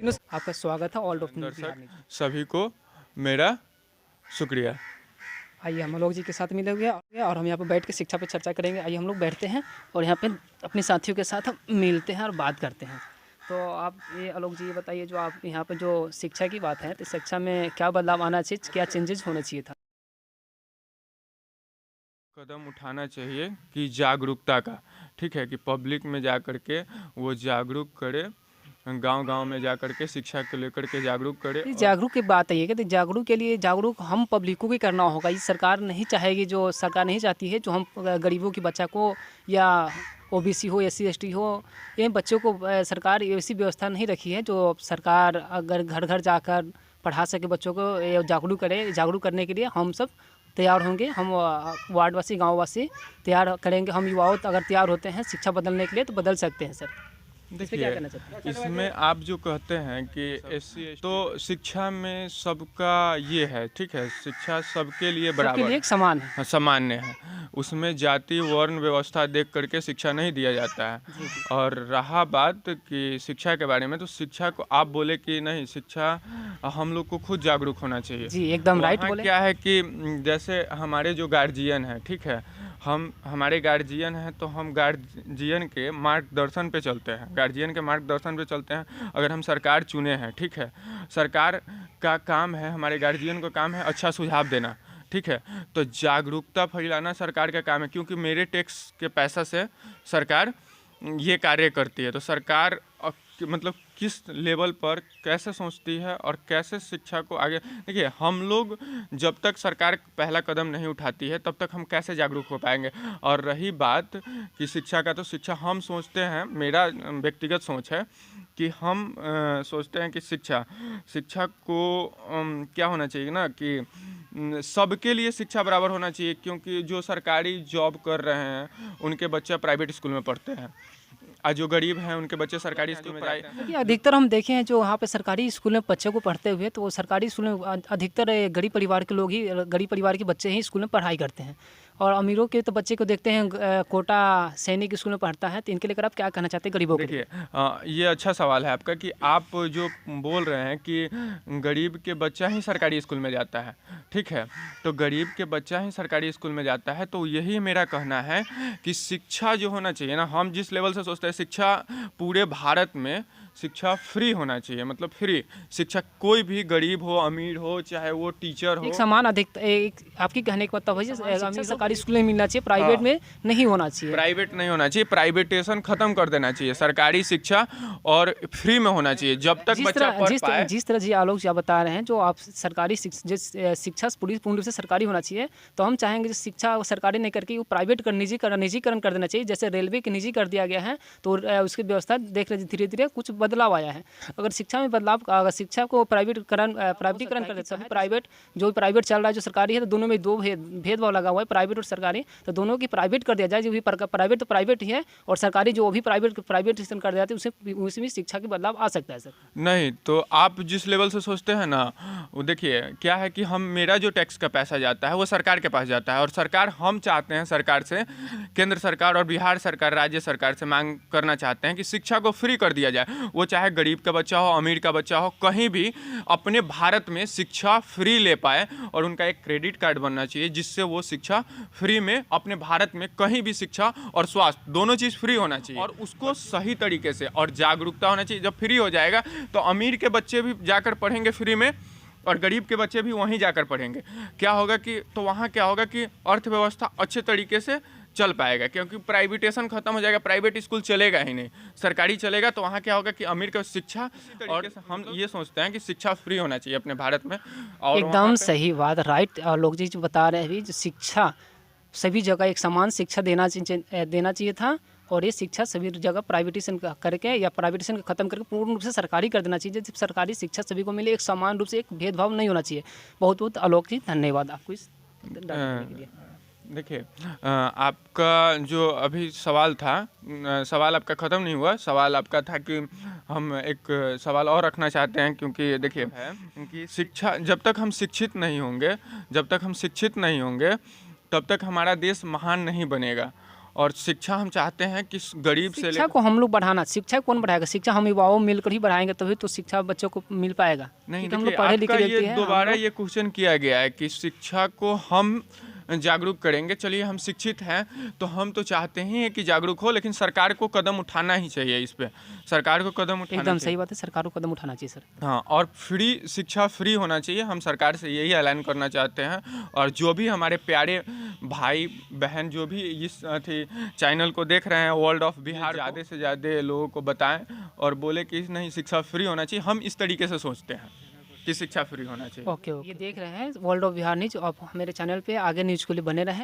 आपका स्वागत है ऑल ऑफ न्यूज़ बिहार दर्शक में। सभी को मेरा शुक्रिया। आइए हम लोग जी के साथ मिलेंगे और हम यहाँ पे बैठ के शिक्षा पे चर्चा करेंगे। आइए हम लोग बैठते हैं और यहाँ पे अपने साथियों के साथ हम मिलते हैं और बात करते हैं। तो आप ये आलोक जी ये बताइए, जो आप यहाँ पे जो शिक्षा की बात है, तो शिक्षा में क्या बदलाव आना चाहिए, क्या चेंजेस होना चाहिए था? कदम उठाना चाहिए कि जागरूकता का, ठीक है, कि पब्लिक में जा कर के वो जागरूक करे, गांव-गांव में जा कर के शिक्षा को लेकर के जागरूक करे। ये और जागरूक की बात है, ये कि जागरूक के लिए जागरूक हम पब्लिक को भी करना होगा। ये सरकार नहीं चाहेगी, जो सरकार नहीं चाहती है जो हम गरीबों के बच्चा को या ओबीसी हो, एससी एसटी हो, ये बच्चों को सरकार ऐसी व्यवस्था नहीं रखी है जो सरकार अगर घर घर जाकर पढ़ा सके बच्चों को, ये जागरूक करे। जागरूक करने के लिए हम सब तैयार होंगे, हम वार्डवासी गाँववासी तैयार करेंगे। हम युवाओं अगर तैयार होते हैं शिक्षा बदलने के लिए तो बदल सकते हैं सर। इस पे क्या देखिए, कहना चाहते हैं? इसमें आप जो कहते हैं कि एससी तो शिक्षा में सबका ये है, ठीक है, शिक्षा सबके लिए सबके बराबर लिए एक समान है। हाँ, सामान्य है। उसमें जाति वर्ण व्यवस्था देख करके शिक्षा नहीं दिया जाता है। जी जी। और रहा बात कि शिक्षा के बारे में, तो शिक्षा को आप बोले कि नहीं, शिक्षा हम लोग को खुद जागरूक होना चाहिए। जी एकदम राइट वहाँ बोले। क्या है कि जैसे हमारे जो गार्जियन हैं, ठीक है, हमारे गार्जियन हैं तो हम गार्जियन के मार्गदर्शन पे चलते हैं, गार्जियन के मार्गदर्शन पे चलते हैं। अगर हम सरकार चुने हैं, ठीक है, सरकार का काम है, हमारे गार्जियन का काम है अच्छा सुझाव देना, ठीक है, तो जागरूकता फैलाना सरकार का काम है, क्योंकि मेरे टैक्स के पैसा से सरकार ये कार्य करती है। तो सरकार मतलब किस लेवल पर कैसे सोचती है और कैसे शिक्षा को आगे, देखिए, हम लोग जब तक सरकार पहला कदम नहीं उठाती है तब तक हम कैसे जागरूक हो पाएंगे। और रही बात कि शिक्षा का, तो शिक्षा हम सोचते हैं, मेरा व्यक्तिगत सोच है कि हम सोचते हैं कि शिक्षा को क्या होना चाहिए ना, कि सबके लिए शिक्षा बराबर होना चाहिए, क्योंकि जो सरकारी जॉब कर रहे हैं उनके बच्चे प्राइवेट स्कूल में पढ़ते हैं, और जो गरीब हैं उनके बच्चे सरकारी स्कूल में जाते हैं। देखिए अधिकतर हम देखे हैं जो वहाँ पे सरकारी स्कूल में बच्चों को पढ़ते हुए, तो वो सरकारी स्कूल में अधिकतर गरीब परिवार के लोग ही, गरीब परिवार के बच्चे ही स्कूल में पढ़ाई करते हैं। और अमीरों के तो बच्चे को देखते हैं कोटा सैनिक स्कूल में पढ़ता है। तो इनके लेकर आप क्या कहना चाहते हैं गरीबों के लिए? देखिए, ये अच्छा सवाल है आपका कि आप जो बोल रहे हैं कि गरीब के बच्चा ही सरकारी स्कूल में जाता है, ठीक है, तो गरीब के बच्चा ही सरकारी स्कूल में जाता है, तो यही मेरा कहना है कि शिक्षा जो होना चाहिए ना, हम जिस लेवल से सोचते हैं शिक्षा पूरे भारत में शिक्षा फ्री होना चाहिए, मतलब फ्री शिक्षा, कोई भी गरीब हो अमीर हो चाहे वो टीचर हो, एक समान अधिक एक आपकी कहने का मतलब है कि सरकारी स्कूल में मिलना चाहिए, प्राइवेट में नहीं होना चाहिए। प्राइवेट नहीं होना चाहिए, प्राइवेटेशन खत्म कर देना चाहिए, सरकारी शिक्षा और फ्री में होना चाहिए जब तक बच्चा पढ़ पाए। जिस तरह जी आलोक जी आप बता रहे हैं, जो आप सरकारी शिक्षा पूर्ण रूप से सरकारी होना चाहिए, तो हम चाहेंगे जो शिक्षा सरकारी नहीं करके वो प्राइवेट कर निजीकरण कर देना चाहिए। जैसे रेलवे के निजी कर दिया गया है, तो उसकी व्यवस्था देख रहे धीरे धीरे कुछ बदलाव आया है। अगर शिक्षा में बदलाव, अगर शिक्षा को प्राइवेटीकरण कर देता है, प्राइवेट जो प्राइवेट चल रहा है जो सरकारी है, तो दोनों में दो भेदभाव लगा हुआ है, प्राइवेट और सरकारी, तो दोनों की प्राइवेट कर दिया जाए। जो भी प्राइवेट तो प्राइवेट ही है, और सरकारी जो भी प्राइवेट कर दिया जाती है, उसमें शिक्षा की बदलाव आ सकता है सर। नहीं, तो आप जिस लेवल से सोचते हैं ना, वो देखिए क्या है कि मेरा जो टैक्स का पैसा जाता है वो सरकार के पास जाता है, और सरकार, हम चाहते हैं सरकार से, केंद्र सरकार और बिहार सरकार, राज्य सरकार से मांग करना चाहते हैं कि शिक्षा को फ्री कर दिया जाए। वो चाहे गरीब का बच्चा हो, अमीर का बच्चा हो, कहीं भी अपने भारत में शिक्षा फ्री ले पाए, और उनका एक क्रेडिट कार्ड बनना चाहिए जिससे वो शिक्षा फ्री में अपने भारत में कहीं भी शिक्षा और स्वास्थ्य दोनों चीज़ फ्री होना चाहिए, और उसको सही तरीके से और जागरूकता होना चाहिए। जब फ्री हो जाएगा तो अमीर के बच्चे भी जाकर पढ़ेंगे फ्री में, और गरीब के बच्चे भी वहीं जाकर पढ़ेंगे। क्या होगा कि, तो वहाँ क्या होगा कि अर्थव्यवस्था अच्छे तरीके से चल पाएगा, क्योंकि प्राइवेटेशन खत्म हो जाएगा, प्राइवेट स्कूल चलेगा ही नहीं, सरकारी चलेगा। तो वहाँ क्या होगा कि अमीर का शिक्षा, और हम ये सोचते हैं कि शिक्षा फ्री होना चाहिए अपने भारत में। और एकदम सही बात, राइट लोग जी जो बता रहे हैं, जो शिक्षा सभी जगह एक समान शिक्षा देना चाहिए था, और ये शिक्षा सभी जगह प्राइवेटेशन करके या प्राइवेटेशन खत्म करके पूर्ण रूप से सरकारी कर देना चाहिए। जब सरकारी शिक्षा सभी को मिले, एक समान रूप से, एक भेदभाव नहीं होना चाहिए। बहुत बहुत आलोक जी धन्यवाद आपको इस डालने के लिए। देखिए, आपका जो अभी सवाल था, सवाल आपका ख़त्म नहीं हुआ। सवाल आपका था कि हम एक सवाल और रखना चाहते हैं, क्योंकि देखिए है कि शिक्षा, जब तक हम शिक्षित नहीं होंगे तब तक हमारा देश महान नहीं बनेगा। और शिक्षा हम चाहते हैं कि गरीब से शिक्षा को हम लोग बढ़ाना, शिक्षा कौन बढ़ाएगा? शिक्षा हम युवाओं मिलकर ही बढ़ाएंगे, तभी तो शिक्षा बच्चों को मिल पाएगा। नहीं, क्योंकि हम देखिए लोग पढ़े आपका लिखे ये व्यक्ति हैं, हम दोबारा लोग- ये क्वेश्चन किया गया है कि शिक्षा को हम जागरूक करेंगे। चलिए हम शिक्षित हैं तो हम तो चाहते ही हैं कि जागरूक हो, लेकिन सरकार को कदम उठाना ही चाहिए इस पे। सरकार को कदम उठाना एकदम चाहिए। सही बात है, सरकार को कदम उठाना चाहिए सर। हाँ, और फ्री शिक्षा फ्री होना चाहिए। हम सरकार से यही ऐलान करना चाहते हैं। और जो भी हमारे प्यारे भाई बहन जो भी इस चैनल को देख रहे हैं, वर्ल्ड ऑफ बिहार, ज़्यादा से ज़्यादा लोगों को बताएं और बोले कि नहीं, शिक्षा फ्री होना चाहिए। हम इस तरीके से सोचते हैं कि शिक्षा फ्री होना चाहिए। ओके, ये देख रहे हैं वर्ल्ड ऑफ बिहार न्यूज। आप मेरे चैनल पे आगे न्यूज़ के लिए बने रहें।